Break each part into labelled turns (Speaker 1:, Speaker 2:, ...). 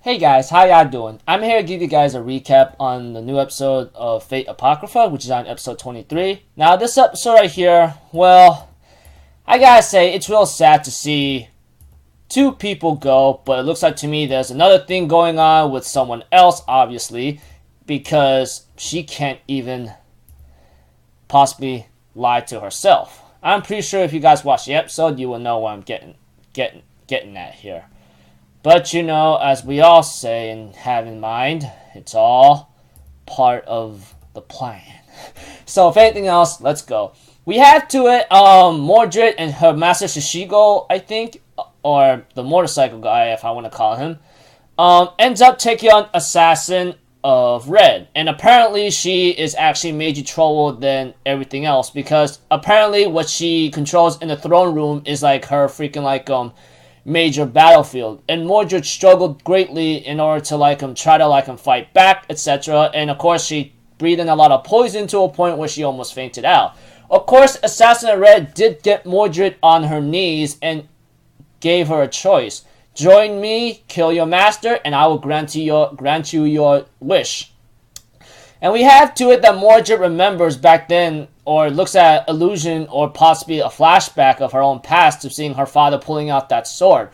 Speaker 1: Hey guys, how y'all doing? I'm here to give you guys a recap on the new episode of Fate Apocrypha, which is on episode 23. Now, this episode right here, well, I gotta say, it's real sad to see two people go, but it looks like to me there's another thing going on with someone else, obviously, because she can't even possibly lie to herself. I'm pretty sure if you guys watch the episode, you will know what I'm getting at here. But as we all say and have in mind, it's all part of the plan. So if anything else, let's go. We have to it, Mordred and her master Shishigo, I think, or the motorcycle guy, if I want to call him, ends up taking on Assassin of Red. And apparently she is actually major trouble than everything else, because apparently what she controls in the throne room is like her freaking major battlefield, and Mordred struggled greatly in order to try to fight back, etc. And of course she breathed in a lot of poison to a point where she almost fainted out. Of course, Assassin of Red did get Mordred on her knees and gave her a choice: join me, kill your master, and I will grant you your wish. And we have to it that Mordred remembers back then, or looks at illusion or possibly a flashback of her own past to seeing her father pulling out that sword.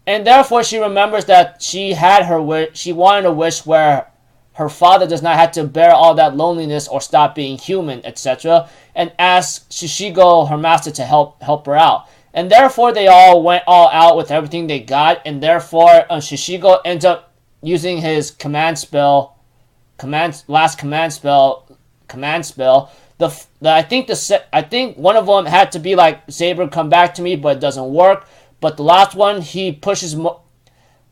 Speaker 1: And therefore she remembers that she had her wish, she wanted a wish where her father does not have to bear all that loneliness or stop being human, etc. And asks Shishigo, her master, to help her out. And therefore they all went all out with everything they got, and therefore Shishigo ends up using his command spell. Last command spell. I think one of them had to be like, Saber, come back to me, but it doesn't work. But the last one, he pushes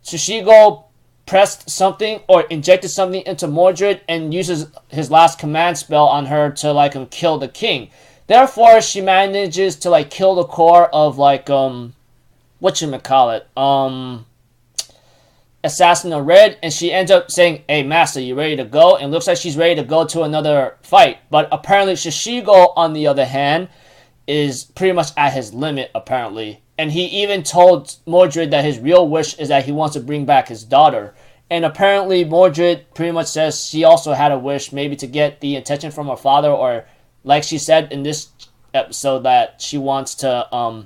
Speaker 1: Shishigo pressed something or injected something into Mordred and uses his last command spell on her to kill the king. Therefore, she manages to kill the core of whatchamacallit, Assassin of Red, and she ends up saying, hey master, you ready to go? And looks like she's ready to go to another fight. But apparently Shishigo, on the other hand, is pretty much at his limit, apparently. And he even told Mordred that his real wish is that he wants to bring back his daughter. And apparently Mordred pretty much says she also had a wish, maybe to get the attention from her father, or like she said in this episode, that she wants to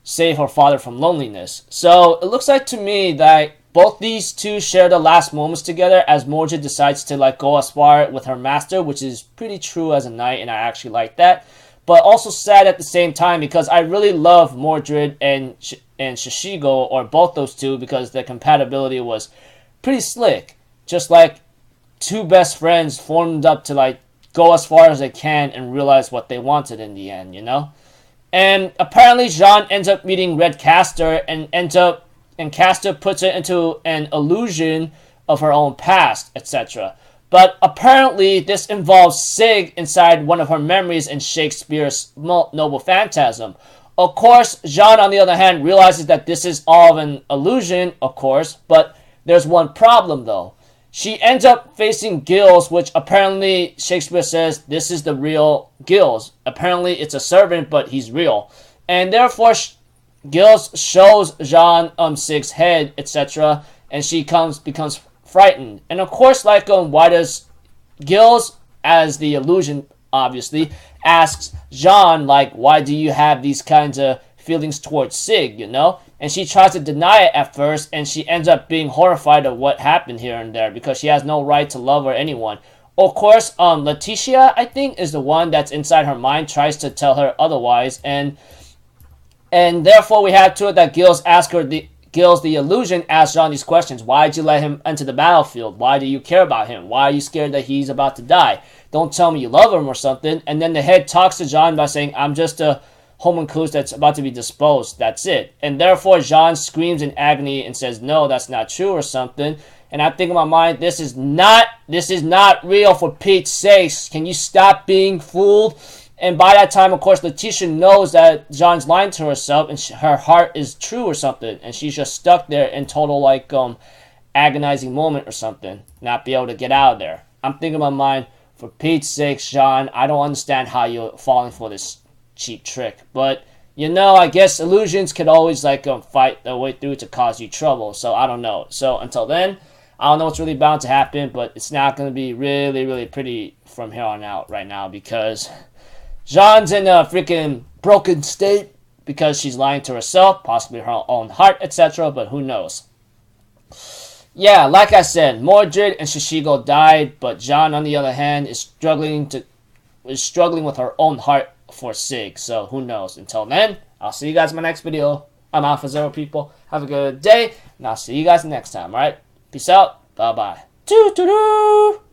Speaker 1: save her father from loneliness. So it looks like to me that both these two share the last moments together, as Mordred decides to go as far with her master, which is pretty true as a knight, and I actually like that. But also sad at the same time, because I really love Mordred and Shishigo, or both those two, because their compatibility was pretty slick. Just like two best friends formed up to go as far as they can and realize what they wanted in the end, And apparently Jean ends up meeting Red Caster, and Caster puts it into an illusion of her own past, etc. But apparently this involves Sig inside one of her memories in Shakespeare's Noble Phantasm. Of course, Jean, on the other hand, realizes that this is all of an illusion, of course, but there's one problem though. She ends up facing Gilles, which apparently Shakespeare says this is the real Gilles. Apparently it's a servant, but he's real. And therefore Gilles shows Jean Sig's head, etc. And she becomes frightened. And of course, why does Gilles, as the illusion obviously, asks Jean, why do you have these kinds of feelings towards Sig, And she tries to deny it at first, and she ends up being horrified of what happened here and there, because she has no right to love or anyone. Of course, Letitia, I think, is the one that's inside her mind, tries to tell her otherwise, and therefore we have to it that Gilles the illusion asks Jean these questions. Why did you let him enter the battlefield? Why do you care about him? Why are you scared that he's about to die? Don't tell me you love him or something. And then the head talks to Jean by saying, I'm just a homunculus that's about to be disposed. That's it. And therefore Jean screams in agony and says, no, that's not true or something. And I think in my mind, this is not real, for Pete's sakes. Can you stop being fooled? And by that time, of course, Letitia knows that Jean's lying to herself and her heart is true or something. And she's just stuck there in total, agonizing moment or something. Not be able to get out of there. I'm thinking in my mind, for Pete's sake, Jean, I don't understand how you're falling for this cheap trick. But you know, I guess illusions could always like fight their way through to cause you trouble. So I don't know. So until then, I don't know what's really bound to happen, but it's not going to be really, really pretty from here on out right now because Jean's in a freaking broken state because she's lying to herself, possibly her own heart, etc. But who knows? Yeah, like I said, Mordred and Shishigo died, but Jean, on the other hand, is struggling with her own heart for Sig. So who knows? Until then, I'll see you guys in my next video. I'm Alpha Zero, people. Have a good day, and I'll see you guys next time. All right, peace out. Bye bye. Doo doo doo.